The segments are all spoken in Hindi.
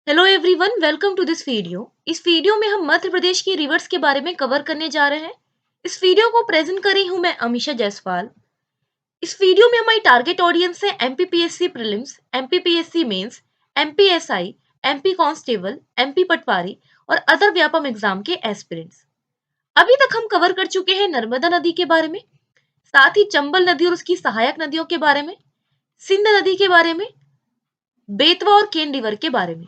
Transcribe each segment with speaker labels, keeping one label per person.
Speaker 1: Hello everyone, welcome to this video. इस वीडियो में हम मध्य प्रदेश की रिवर्स के बारे में कवर करने जा रहे हैं। इस वीडियो को प्रेजेंट करी हूं मैं अमीशा जायसवाल। इस वीडियो में हमारी टारगेट ऑडियंस है MPPSC prelims, MPPSC mains, MPSI, MP constable, MP patwari और अदर व्यापम एग्जाम के एस्पिरेंट्स। अभी तक हम कवर कर चुके हैं नर्मदा नदी के बारे में, साथ ही चंबल नदी और उसकी सहायक नदियों के बारे में, सिंध नदी के बारे में, बेतवा और केन रिवर के बारे में।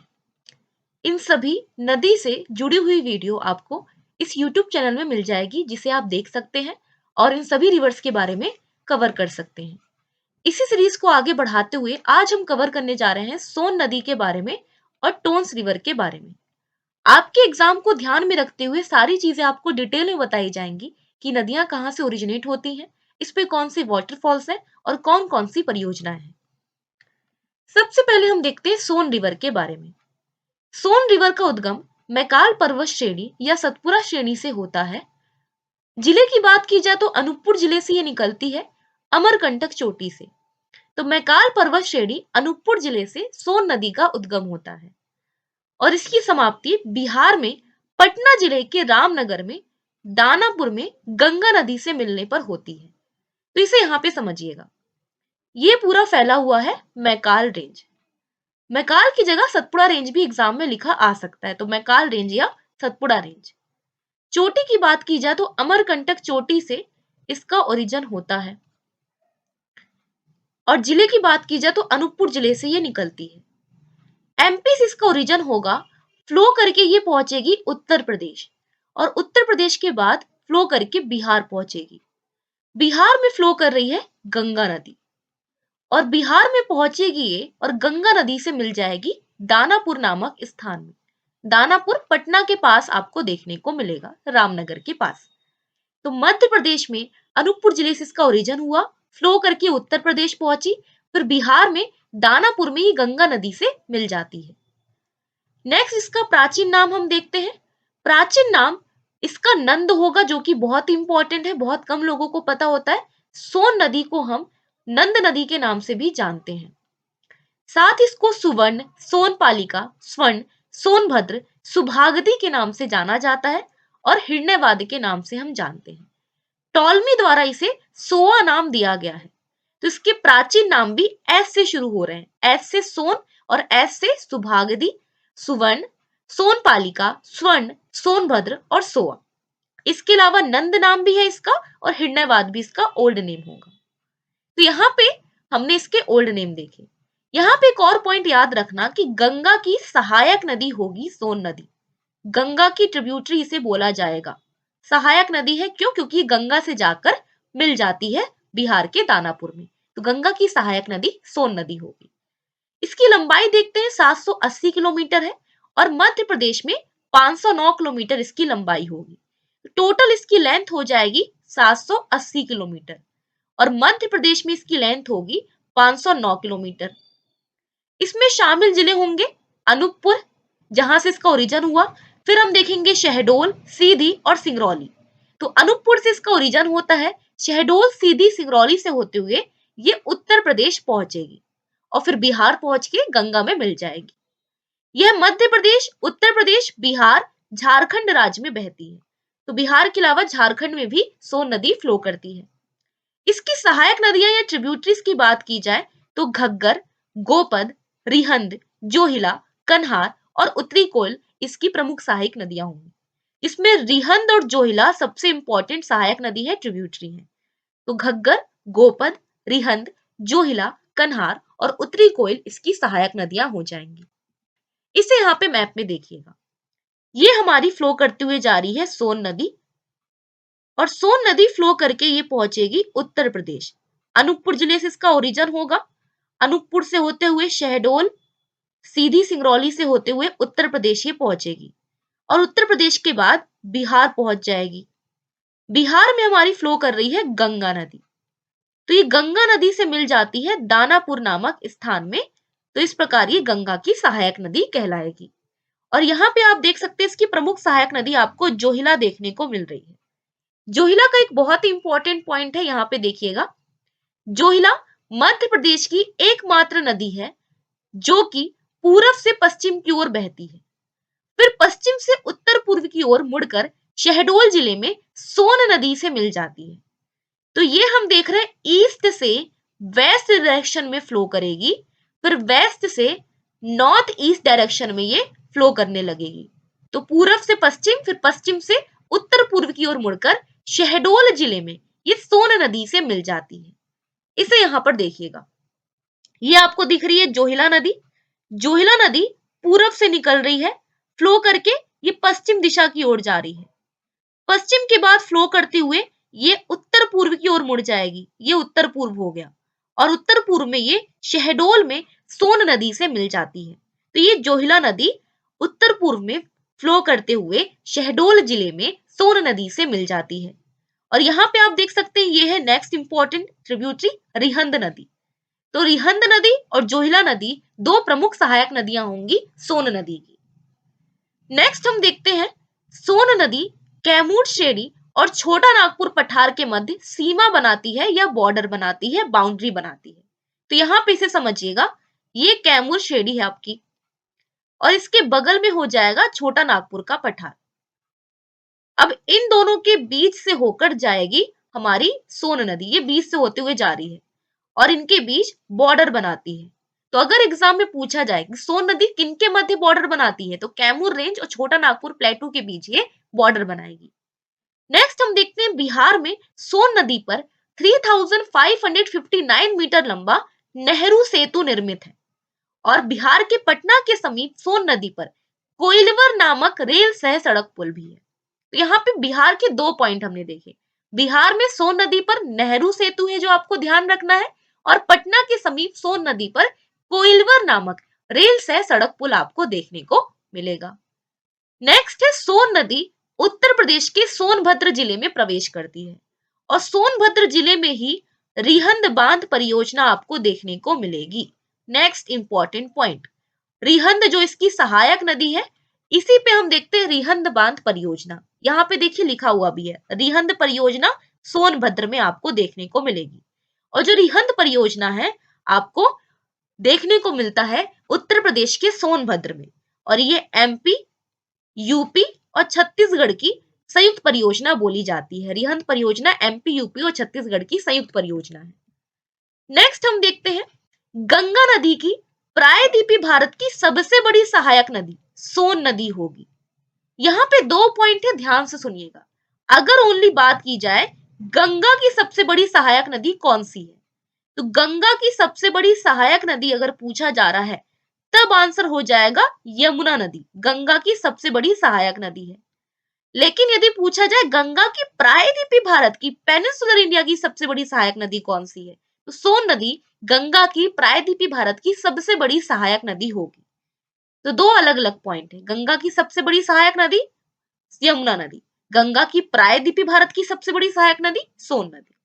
Speaker 1: इन सभी नदी से जुड़ी हुई वीडियो आपको इस YouTube चैनल में मिल जाएगी, जिसे आप देख सकते हैं और इन सभी रिवर्स के बारे में कवर कर सकते हैं। इसी सीरीज को आगे बढ़ाते हुए आज हम कवर करने जा रहे हैं सोन नदी के बारे में और टोन्स रिवर के बारे में। आपके एग्जाम को ध्यान में रखते हुए सारी चीजें आपको डिटेल में बताई जाएंगी कि नदियां कहाँ से ओरिजिनेट होती हैं, इस पे कौन से वाटरफॉल्स हैं और कौन कौन सी परियोजनाएं हैं। सबसे पहले हम देखते हैं सोन रिवर के बारे में। सोन रिवर का उद्गम मैकाल पर्वत श्रेणी या सतपुरा श्रेणी से होता है। जिले की बात की जाए तो अनूपपुर जिले से ये निकलती है, अमरकंटक चोटी से। तो मैकाल पर्वत श्रेणी अनूपपुर जिले से सोन नदी का उद्गम होता है और इसकी समाप्ति बिहार में पटना जिले के रामनगर में दानापुर में गंगा नदी से मिलने पर होती है। तो इसे यहाँ पे समझिएगा, ये पूरा फैला हुआ है मैकाल रेंज। मैकाल की जगह सतपुड़ा रेंज भी एग्जाम में लिखा आ सकता है, तो मैकाल रेंज या सतपुड़ा रेंज। चोटी की बात की जाए तो अमरकंटक चोटी से इसका ओरिजिन होता है और जिले की बात की जाए तो अनूपपुर जिले से ये निकलती है। एमपी से इसका ओरिजिन होगा, फ्लो करके ये पहुंचेगी उत्तर प्रदेश और उत्तर प्रदेश के बाद फ्लो करके बिहार पहुंचेगी। बिहार में फ्लो कर रही है गंगा नदी और बिहार में पहुंचेगी ये और गंगा नदी से मिल जाएगी दानापुर नामक स्थान में। दानापुर पटना के पास आपको देखने को मिलेगा, रामनगर के पास। तो मध्य प्रदेश में अनूपपुर जिले से इसका ओरिजिन हुआ, फ्लो करके उत्तर प्रदेश पहुंची, फिर बिहार में दानापुर में ही गंगा नदी से मिल जाती है। नेक्स्ट इसका प्राचीन नाम हम देखते हैं। प्राचीन नाम इसका नंद होगा, जो कि बहुत इंपॉर्टेंट है, बहुत कम लोगों को पता होता है। सोन नदी को हम नंद नदी के नाम से भी जानते हैं। साथ इसको सुवर्ण, सोनपालिका, स्वर्ण, सोनभद्र, सुभागति के नाम से जाना जाता है और हिरण्यवाद के नाम से हम जानते हैं। टॉलमी द्वारा इसे सोआ नाम दिया गया है। तो इसके प्राचीन नाम भी एस से शुरू हो रहे हैं, एस से सोन और एस से सुभागदी, सुवर्ण, सोनपालिका, स्वर्ण, सोनभद्र और सोआ। इसके अलावा नंद नाम भी है इसका और हिरण्यवाद भी इसका ओल्ड नेम होगा। तो यहाँ पे हमने इसके ओल्ड नेम देखे। यहाँ पे एक और पॉइंट याद रखना कि गंगा की सहायक नदी होगी सोन नदी। गंगा की ट्रिब्यूटरी इसे बोला जाएगा। सहायक नदी है क्यों? क्योंकि गंगा से जाकर मिल जाती है बिहार के दानापुर में। तो गंगा की सहायक नदी सोन नदी होगी। इसकी लंबाई देखते हैं 780 किलोमीटर है और मध्य प्रदेश में 509 किलोमीटर इसकी लंबाई होगी। टोटल इसकी लेंथ हो जाएगी 780 किलोमीटर और मध्य प्रदेश में इसकी लेंथ होगी 509 किलोमीटर। इसमें शामिल जिले होंगे अनूपपुर, जहां से इसका ओरिजिन हुआ, फिर हम देखेंगे शहडोल, सीधी और सिंगरौली। तो अनूपपुर से इसका ओरिजिन होता है, शहडोल, सीधी, सिंगरौली से होते हुए ये उत्तर प्रदेश पहुंचेगी और फिर बिहार पहुंच के गंगा में मिल जाएगी। यह मध्य प्रदेश, उत्तर प्रदेश, बिहार, झारखंड राज्य में बहती है। तो बिहार के अलावा झारखंड में भी सोन नदी फ्लो करती है। इसकी सहायक नदियां या ट्रिब्यूटरीज की बात की जाए तो घग्गर, गोपद, रिहंद, जोहिला, कन्हार और उत्तरी कोयल इसकी प्रमुख सहायक नदियां होंगी। इसमें रिहंद और जोहिला सबसे इंपॉर्टेंट सहायक नदी है, ट्रिब्यूटरी है। तो घग्गर, गोपद, रिहंद, जोहिला, कन्हार और उत्तरी कोयल इसकी सहायक नदियां हो जाएंगी। इसे यहाँ पे मैप में देखिएगा, ये हमारी फ्लो करती हुई जा रही है सोन नदी और सोन नदी फ्लो करके ये पहुंचेगी उत्तर प्रदेश। अनूपपुर जिले से इसका ओरिजिन होगा, अनूपपुर से होते हुए शहडोल, सीधी, सिंगरौली से होते हुए उत्तर प्रदेश ये पहुंचेगी और उत्तर प्रदेश के बाद बिहार पहुंच जाएगी। बिहार में हमारी फ्लो कर रही है गंगा नदी। तो ये गंगा नदी से मिल जाती है दानापुर नामक स्थान में। तो इस प्रकार ये गंगा की सहायक नदी कहलाएगी। और यहाँ पे आप देख सकते हैं इसकी प्रमुख सहायक नदी आपको जोहिला देखने को मिल रही है। जोहिला का एक बहुत ही इंपॉर्टेंट पॉइंट है, यहाँ पे देखिएगा। जोहिला मध्य प्रदेश की एकमात्र नदी है जो कि पूरब से पश्चिम की ओर बहती है, फिर पश्चिम से उत्तर पूर्व की ओर मुड़कर शहडोल जिले में सोन नदी से मिल जाती है। तो ये हम देख रहे हैं ईस्ट से वेस्ट डायरेक्शन में फ्लो करेगी, फिर वेस्ट से नॉर्थ ईस्ट डायरेक्शन में ये फ्लो करने लगेगी। तो पूरब से पश्चिम, फिर पश्चिम से उत्तर पूर्व की ओर मुड़कर शहडोल जिले में ये सोन नदी से मिल जाती है। इसे यहां पर देखिएगा, ये आपको दिख रही है जोहिला नदी। जोहिला नदी पूरब से निकल रही है, फ्लो करके ये पश्चिम दिशा की ओर जा रही है। पश्चिम के बाद फ्लो करते हुए ये उत्तर पूर्व की ओर मुड़ जाएगी, ये उत्तर पूर्व हो गया, और उत्तर पूर्व में ये शहडोल में सोन नदी से मिल जाती है। तो ये जोहिला नदी उत्तर पूर्व में फ्लो करते हुए शहडोल जिले में सोन नदी से मिल जाती है। और यहाँ पे आप देख सकते हैं ये है नेक्स्ट इंपॉर्टेंट ट्रिब्यूटरी रिहंद नदी। तो रिहंद नदी और जोहिला नदी दो प्रमुख सहायक नदियां होंगी सोन नदी की। नेक्स्ट हम देखते हैं सोन नदी कैमूर श्रेणी और छोटा नागपुर पठार के मध्य सीमा बनाती है या बॉर्डर बनाती है, बाउंड्री बनाती है। तो यहां पे इसे समझिएगा, ये कैमूर श्रेणी है आपकी और इसके बगल में हो जाएगा छोटा नागपुर का पठार। अब इन दोनों के बीच से होकर जाएगी हमारी सोन नदी, ये बीच से होते हुए जा रही है और इनके बीच बॉर्डर बनाती है। तो अगर एग्जाम में पूछा जाए कि सोन नदी किनके मध्य बॉर्डर बनाती है, तो कैमूर रेंज और छोटा नागपुर प्लेटू के बीच ये बॉर्डर बनाएगी। नेक्स्ट हम देखते हैं बिहार में सोन नदी पर 3559 मीटर लंबा नेहरू सेतु निर्मित है और बिहार के पटना के समीप सोन नदी पर कोइलवर नामक रेल सह सड़क पुल भी है। तो यहाँ पे बिहार के दो पॉइंट हमने देखे, बिहार में सोन नदी पर नेहरू सेतु है जो आपको ध्यान रखना है, और पटना के समीप सोन नदी पर कोइलवर नामक रेल सह सड़क पुल आपको देखने को मिलेगा। नेक्स्ट है सोन नदी उत्तर प्रदेश के सोनभद्र जिले में प्रवेश करती है और सोनभद्र जिले में ही रिहंद बांध परियोजना आपको देखने को मिलेगी। नेक्स्ट इंपॉर्टेंट पॉइंट, रिहंद जो इसकी सहायक नदी है, इसी पे हम देखते हैं रिहंद बांध परियोजना। यहाँ पे देखिए लिखा हुआ भी है, रिहंद परियोजना सोनभद्र में आपको देखने को मिलेगी। और जो रिहंद परियोजना है आपको देखने को मिलता है उत्तर प्रदेश के सोनभद्र में, और ये एमपी, यूपी और छत्तीसगढ़ की संयुक्त परियोजना बोली जाती है। रिहंद परियोजना एमपी, यूपी और छत्तीसगढ़ की संयुक्त परियोजना है। नेक्स्ट हम देखते हैं गंगा नदी की प्रायद्वीपीय भारत की सबसे बड़ी सहायक नदी सोन नदी होगी। यहाँ पे दो पॉइंट है, ध्यान से सुनिएगा। अगर ओनली बात की जाए गंगा की सबसे बड़ी सहायक नदी कौन सी है, तो गंगा की सबसे बड़ी सहायक नदी अगर पूछा जा रहा है तब आंसर हो जाएगा यमुना नदी, गंगा की सबसे बड़ी सहायक नदी है। लेकिन यदि पूछा जाए गंगा की प्रायद्वीपीय भारत की पेनिनसुलर इंडिया की सबसे बड़ी सहायक नदी कौन सी है, तो सोन नदी गंगा की प्रायद्वीपीय भारत की सबसे बड़ी सहायक नदी होगी। तो दो अलग अलग पॉइंट है, गंगा की सबसे बड़ी सहायक नदी यमुना नदी, गंगा की प्रायद्वीपीय भारत की सबसे बड़ी सहायक नदी सोन नदी।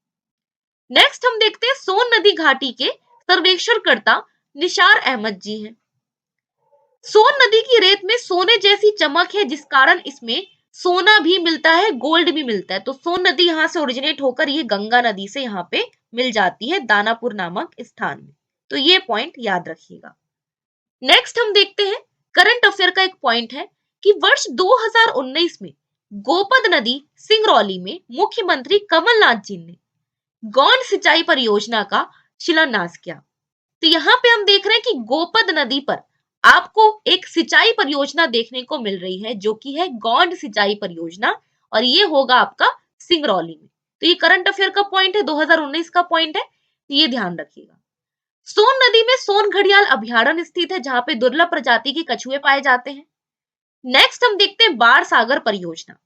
Speaker 1: नेक्स्ट हम देखते हैं सोन नदी घाटी के सर्वेक्षणकर्ता निसार अहमद जी हैं। सोन नदी की रेत में सोने जैसी चमक है जिस कारण इसमें सोना भी मिलता है, गोल्ड भी मिलता है। तो सोन नदी यहाँ से ओरिजिनेट होकर ये गंगा नदी से यहाँ पे मिल जाती है दानापुर नामक स्थान में। तो ये पॉइंट याद रखिएगा। नेक्स्ट हम देखते हैं करंट अफेयर का एक पॉइंट है कि वर्ष 2019 में गोपद नदी सिंगरौली में मुख्यमंत्री कमलनाथ जी ने गौंड सिंचाई परियोजना का शिलान्यास किया। तो यहाँ पे हम देख रहे हैं कि गोपद नदी पर आपको एक सिंचाई परियोजना देखने को मिल रही है जो कि है गौंड सिंचाई परियोजना, और ये होगा आपका सिंगरौली में। तो ये करंट अफेयर का पॉइंट है, 2019 का पॉइंट है, तो ये ध्यान रखिएगा। सोन नदी में सोन घड़ियाल अभ्यारण्य स्थित है जहां पे दुर्लभ प्रजाति के कछुए पाए जाते हैं। नेक्स्ट हम देखते हैं बाढ़ सागर परियोजना।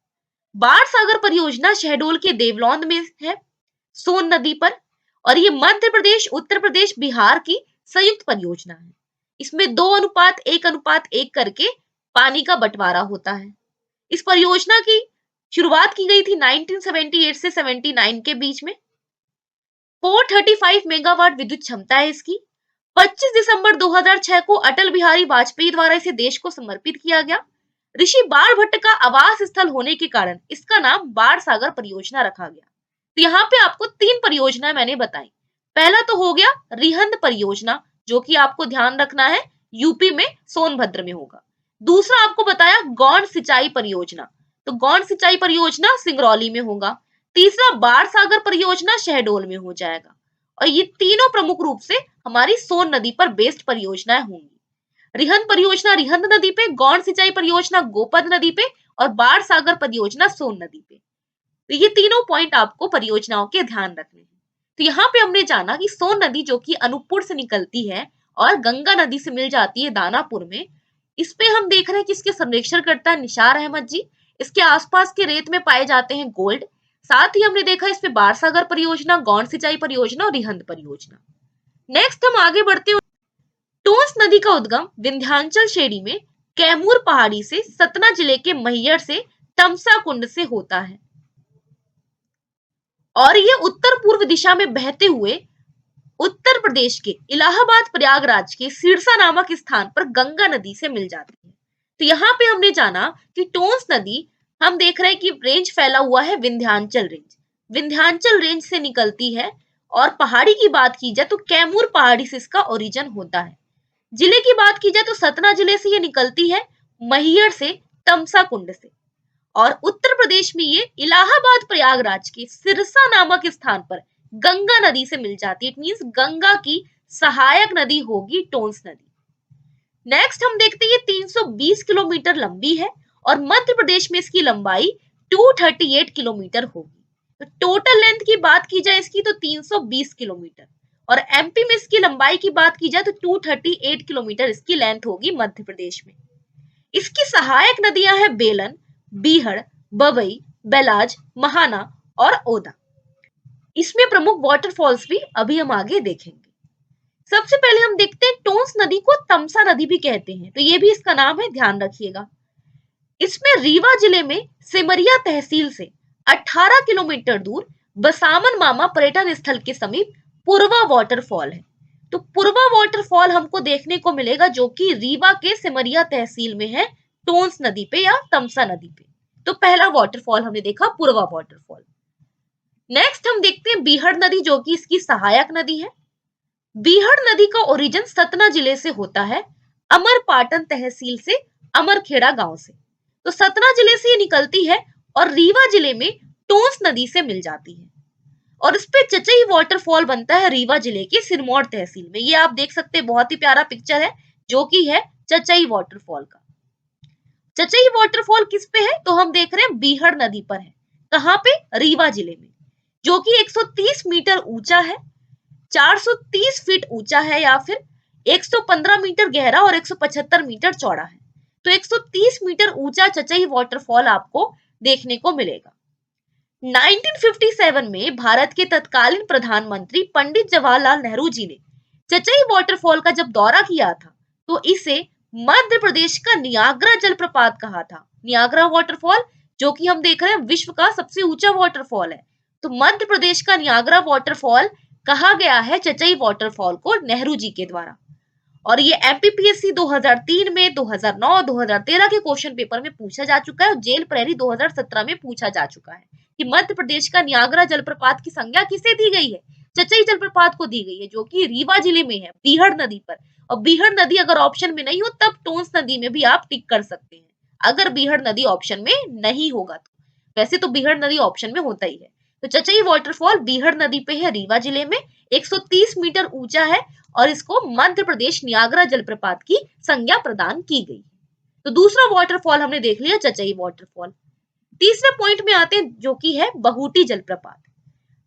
Speaker 1: बाढ़ सागर परियोजना शहडोल के देवलौंद में है सोन नदी पर, और ये मध्य प्रदेश, उत्तर प्रदेश, बिहार की संयुक्त परियोजना है। इसमें 2:1:1 करके पानी का बंटवारा होता है। इस परियोजना की शुरुआत की गई थी 1978 से 79 के बीच में। 435 मेगावाट विद्युत क्षमता है इसकी। 25 दिसंबर 2006 को अटल बिहारी वाजपेयी द्वारा इसे देश को समर्पित किया गया। ऋषि बाणभट्ट का आवास स्थल होने के कारण इसका नाम बाढ़ सागर परियोजना रखा गया। तो यहाँ पे आपको 3 परियोजना मैंने बताई। पहला तो हो गया रिहंद परियोजना जो कि आपको ध्यान रखना है, यूपी में सोनभद्र में होगा। दूसरा आपको बताया गौड़ सिंचाई परियोजना, तो गौड़ सिंचाई परियोजना सिंगरौली में होगा। तीसरा बाण सागर परियोजना शहडोल में हो जाएगा। और ये तीनों प्रमुख रूप से हमारी सोन नदी पर बेस्ड परियोजनाएं होंगी। रिहंद परियोजना रिहंद नदी पे, गौड़ सिंचाई परियोजना गोपद नदी पे और बाण सागर परियोजना सोन नदी पे। तो ये तीनों पॉइंट आपको परियोजनाओं के ध्यान रखने हैं। तो यहाँ पे हमने जाना कि सोन नदी जो कि अनूपपुर से निकलती है और गंगा नदी से मिल जाती है दानापुर में, इस पे हम देख रहे हैं कि इसके संरक्षण करता है निसार अहमद जी। इसके आसपास के रेत में पाए जाते हैं गोल्ड। साथ ही हमने देखा इस पे बाण सागर परियोजना, गौड़ सिंचाई परियोजना और रिहंद परियोजना। नेक्स्ट हम आगे बढ़ते हुए, टोंस नदी का उद्गम विंध्याचल श्रेणी में कैमूर पहाड़ी से सतना जिले के मैहर से तमसा कुंड से होता है और ये उत्तर पूर्व दिशा में बहते हुए उत्तर प्रदेश के इलाहाबाद प्रयागराज के सिरसा नामक स्थान पर गंगा नदी से मिल जाती है। तो यहाँ पे हमने जाना कि टोंस नदी, हम देख रहे हैं कि रेंज फैला हुआ है विंध्याचल रेंज, विंध्याचल रेंज से निकलती है। और पहाड़ी की बात की जाए तो कैमूर पहाड़ी से इसका ओरिजिन होता है। जिले की बात की जाए तो सतना जिले से ये निकलती है, मैहर से, तमसा कुंड से। और उत्तर प्रदेश में ये इलाहाबाद प्रयागराज के सिरसा नामक स्थान पर गंगा नदी से मिल जाती है। इट मींस गंगा की सहायक नदी होगी टोंस नदी। नेक्स्ट हम देखते हैं ये 320 किलोमीटर लंबी है और मध्य प्रदेश में इसकी लंबाई 238 किलोमीटर होगी। तो टोटल लेंथ की बात की जाए इसकी तो 320 किलोमीटर, और एमपी में इसकी लंबाई की बात की जाए तो 238 किलोमीटर इसकी लेंथ होगी मध्य प्रदेश में। इसकी सहायक नदियां हैं बेलन, बीहड़, बबई, बेलाज, महाना और ओदा। इसमें प्रमुख वाटरफॉल्स भी अभी हम आगे देखेंगे। सबसे पहले हम देखते हैं टोंस नदी को तमसा नदी भी कहते हैं, तो ये भी इसका नाम है, ध्यान रखिएगा। इसमें रीवा जिले में सिमरिया तहसील से 18 किलोमीटर दूर बसामन मामा पर्यटन स्थल के समीप पुरवा वाटरफॉल है। तो पुरवा वाटरफॉल हमको देखने को मिलेगा जो कि रीवा के सिमरिया तहसील में है, टोंस नदी पे या तमसा नदी पे। तो पहला वाटरफॉल हमने देखा पुरवा वाटरफॉल। नेक्स्ट हम देखते हैं बीहड़ नदी जो कि इसकी सहायक नदी है। बीहड़ नदी का ओरिजिन सतना जिले से होता है, अमरपाटन तहसील से, अमरखेड़ा गांव से। तो सतना जिले से ये निकलती है और रीवा जिले में टोंस नदी से मिल जाती है। और इस पे चचई वाटरफॉल बनता है रीवा जिले के सिरमौर तहसील में। ये आप देख सकते हैं, बहुत ही प्यारा पिक्चर है जो कि है चचई वाटरफॉल का। चचई वाटरफॉल किस पे है तो हम देख रहे हैं बीहड़ नदी पर है। कहां पे? रीवा जिले में, जो कि 130 मीटर ऊंचा है, 430 फीट ऊंचा है या फिर 115 मीटर गहरा और 175 मीटर चौड़ा है। तो 130 मीटर ऊंचा चचई वाटरफॉल आपको देखने को मिलेगा। 1957 में भारत के तत्कालीन प्रधानमंत्री पंडित जवाहरलाल नेहरू जी ने चचई वाटरफॉल का जब दौरा किया था तो इसे मध्य प्रदेश का नियाग्रा जलप्रपात कहा था। नियाग्रा वाटरफॉल जो कि हम देख रहे हैं विश्व का सबसे ऊंचा वाटरफॉल है, तो मध्य प्रदेश का नियाग्रा वाटरफॉल कहा गया है चचई वाटरफॉल को नेहरू जी के द्वारा। और ये एमपीपीएससी 2003 में, 2009, 2013 के क्वेश्चन पेपर में पूछा जा चुका है और जेल प्रेरी 2017 में पूछा जा चुका है कि मध्य प्रदेश का नियाग्रा जलप्रपात की संज्ञा किसे दी गई है? चचई जलप्रपात को दी गई है, जो कि रीवा जिले में है, बीहड़ नदी पर। और बीहड़ नदी अगर ऑप्शन में नहीं हो तब टोंस नदी में भी आप टिक कर सकते हैं, अगर बीहड़ नदी ऑप्शन में नहीं होगा तो। वैसे तो बीहड़ नदी ऑप्शन में होता ही है। तो चचई वाटरफॉल बीहड़ नदी पे है, रीवा जिले में, 130 मीटर ऊंचा है और इसको मध्य प्रदेश नियाग्रा जलप्रपात की संज्ञा प्रदान की गई। तो दूसरा वाटरफॉल हमने देख लिया, चचई वाटरफॉल। तीसरे पॉइंट में आते हैं जो कि है बहूटी जलप्रपात।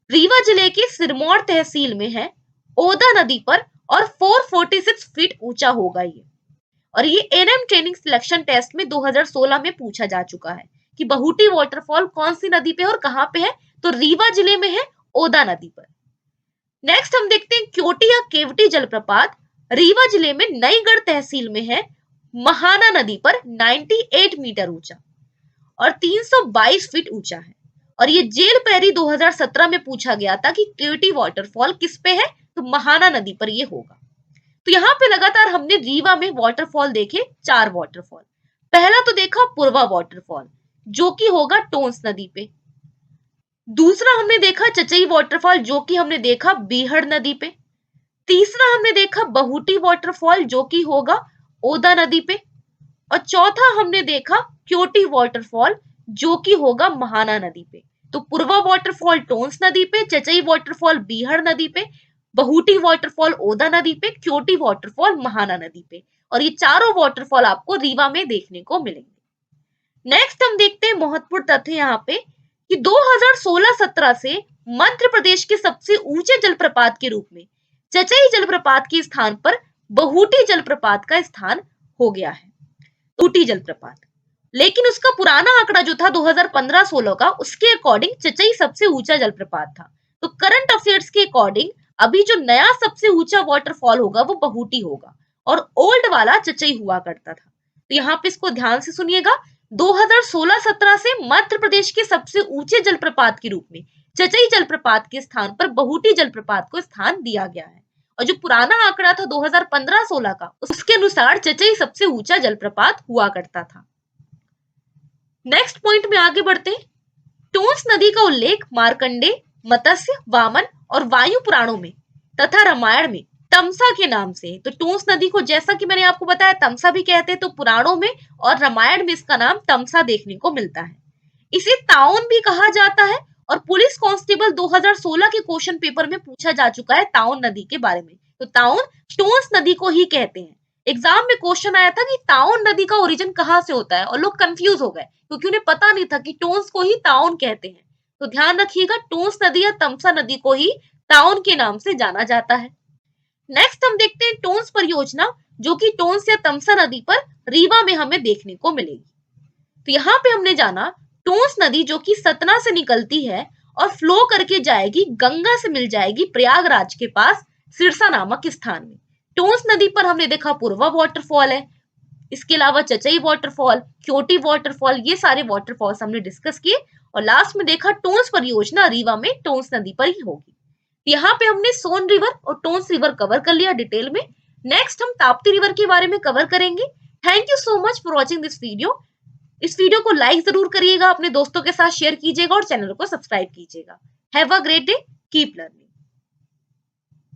Speaker 1: रीवा जिले के सिरमौर तहसील में है, ओदा नदी पर और 446 फीट ऊंचा होगा ये। और ये एनएम ट्रेनिंग सिलेक्शन टेस्ट में 2016 में पूछा जा चुका है कि बहूटी वाटरफॉल कौन सी नदी पे है और कहां पे है, तो रीवा जिले में है, ओदा नदी पर। नेक्स्ट हम देखते हैं क्योटी या केवटी जलप्रपात, रीवा जिले में नईगढ़ तहसील में है, महाना नदी पर, 98 मीटर ऊंचा और 322 फीट ऊंचा है। और ये जेल पैरी 2017 में पूछा गया था कि क्योटी वाटरफॉल किस पे है, तो महाना नदी पर ये होगा। तो यहाँ पे लगातार हमने रीवा में वाटरफॉल देखे, 4 वाटरफॉल। पहला तो देखा पुरवा वाटरफॉल जो कि होगा टोंस नदी पे। दूसरा हमने देखा चचई वाटरफॉल जो कि हमने देखा बीहड़ नदी पे। तीसरा हमने देखा बहूटी वाटरफॉल जो कि होगा ओदा नदी पे। और चौथा हमने देखा क्योटी वाटरफॉल, जो कि होगा महाना नदी पे। तो पूर्वा वाटरफॉल टोंस नदी पे, चचई वाटरफॉल बीहड़ नदी पे, बहुटी वाटरफॉल ओदा नदी पे, क्योटी वाटरफॉल महाना नदी पे। और ये चारों वाटरफॉल आपको रीवा में देखने को मिलेंगे। नेक्स्ट हम देखते हैं महत्वपूर्ण तथ्य यहाँ पे कि 2016-17 से मध्य प्रदेश के सबसे ऊंचे जलप्रपात के रूप में चचई जलप्रपात के स्थान पर बहुटी जलप्रपात का स्थान हो गया है। ऊटी जलप्रपात, लेकिन उसका पुराना आंकड़ा जो था 2015-16 का, उसके अकॉर्डिंग चचई सबसे ऊंचा जलप्रपात था। तो करंट अफेयर्स के अकॉर्डिंग अभी जो नया सबसे ऊंचा वाटरफॉल होगा वो बहुटी होगा और ओल्ड वाला चचई हुआ करता था। तो यहाँ पे इसको ध्यान से सुनिएगा, 2016-17 से मध्य प्रदेश के सबसे ऊंचे जलप्रपात के रूप में चचई जलप्रपात के स्थान पर बहुटी जलप्रपात को स्थान दिया गया है। और जो पुराना आंकड़ा था 2015-16 का, उसके अनुसार चचई सबसे ऊंचा जलप्रपात हुआ करता था। नेक्स्ट पॉइंट में आगे बढ़ते हैं। टोंस नदी का उल्लेख मार्कंडे, मत्स्य, वामन और वायु पुराणों में तथा रामायण में तमसा के नाम से। तो टोंस नदी को, जैसा कि मैंने आपको बताया, तमसा भी कहते हैं, तो पुराणों में और रामायण में इसका नाम तमसा देखने को मिलता है। इसे ताउन भी कहा जाता है और पुलिस कांस्टेबल 2016 के क्वेश्चन पेपर में पूछा जा चुका है ताउन नदी के बारे में। तो ताउन टोंस नदी को ही कहते हैं। एग्जाम में क्वेश्चन आया था कि ताउन नदी का ओरिजिन कहाँ से होता है और लोग कंफ्यूज हो गए क्योंकि उन्हें पता नहीं था कि टोंस को ही ताउन कहते हैं। तो ध्यान रखिएगा, टोंस नदी या तमसा नदी को ही ताउन के नाम से जाना जाता है। नेक्स्ट हम देखते हैं टोंस परियोजना, जो कि टोंस या तमसा नदी पर रीवा में हमें देखने को मिलेगी। तो यहाँ पे हमने जाना टोंस नदी जो कि सतना से निकलती है और फ्लो करके जाएगी, गंगा से मिल जाएगी प्रयागराज के पास सिरसा नामक स्थान में। टोंस नदी पर हमने देखा पूर्वा वाटरफॉल है, इसके अलावा चचई वाटरफॉल, क्योटी वाटरफॉल, ये सारे वाटरफॉल्स हमने डिस्कस किए। और लास्ट में देखा टोंस परियोजना रीवा में टोंस नदी पर ही होगी। यहाँ पे हमने सोन रिवर और टोंस रिवर कवर कर लिया डिटेल में। नेक्स्ट हम ताप्ती रिवर के बारे में कवर करेंगे। Thank you so much for watching this video. इस वीडियो को लाइक जरूर करिएगा, अपने दोस्तों के साथ शेयर कीजिएगा और चैनल को सब्सक्राइब कीजिएगा। Have a great day, keep learning.